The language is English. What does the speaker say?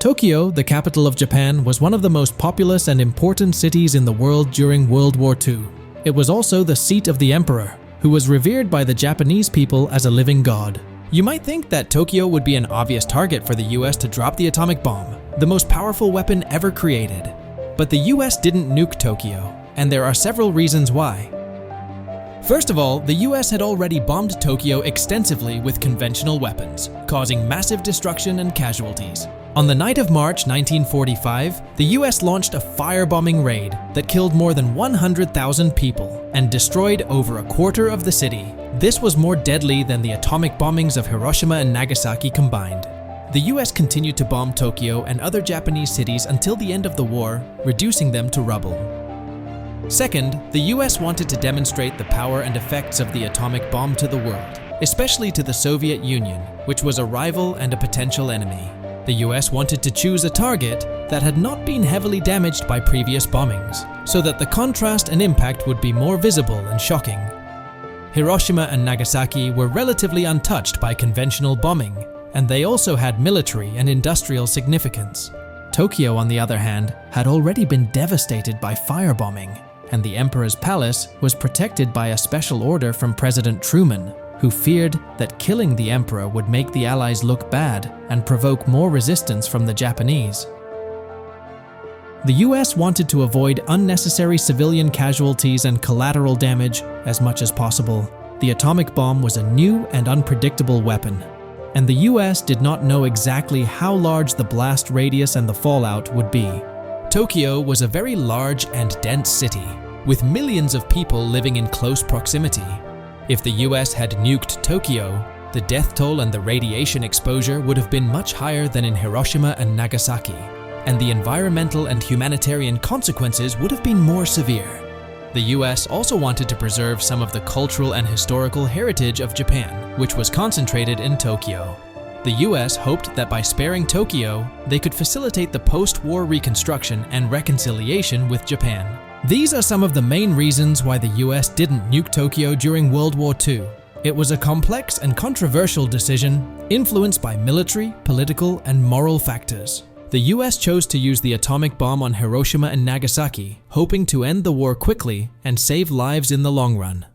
Tokyo, the capital of Japan, was one of the most populous and important cities in the world during World War II. It was also the seat of the emperor, who was revered by the Japanese people as a living god. You might think that Tokyo would be an obvious target for the US to drop the atomic bomb, the most powerful weapon ever created. But the US didn't nuke Tokyo, and there are several reasons why. First of all, the US had already bombed Tokyo extensively with conventional weapons, causing massive destruction and casualties. On the night of March 1945, the US launched a firebombing raid that killed more than 100,000 people and destroyed over a quarter of the city. This was more deadly than the atomic bombings of Hiroshima and Nagasaki combined. The US continued to bomb Tokyo and other Japanese cities until the end of the war, reducing them to rubble. Second, the US wanted to demonstrate the power and effects of the atomic bomb to the world, especially to the Soviet Union, which was a rival and a potential enemy. The US wanted to choose a target that had not been heavily damaged by previous bombings, so that the contrast and impact would be more visible and shocking. Hiroshima and Nagasaki were relatively untouched by conventional bombing, and they also had military and industrial significance. Tokyo, on the other hand, had already been devastated by firebombing, and the emperor's palace was protected by a special order from President Truman, who feared that killing the emperor would make the Allies look bad and provoke more resistance from the Japanese. The US wanted to avoid unnecessary civilian casualties and collateral damage as much as possible. The atomic bomb was a new and unpredictable weapon, and the US did not know exactly how large the blast radius and the fallout would be. Tokyo was a very large and dense city, with millions of people living in close proximity. If the US had nuked Tokyo, the death toll and the radiation exposure would have been much higher than in Hiroshima and Nagasaki, and the environmental and humanitarian consequences would have been more severe. The US also wanted to preserve some of the cultural and historical heritage of Japan, which was concentrated in Tokyo. The US hoped that by sparing Tokyo, they could facilitate the post-war reconstruction and reconciliation with Japan. These are some of the main reasons why the US didn't nuke Tokyo during World War II. It was a complex and controversial decision, influenced by military, political, and moral factors. The US chose to use the atomic bomb on Hiroshima and Nagasaki, hoping to end the war quickly and save lives in the long run.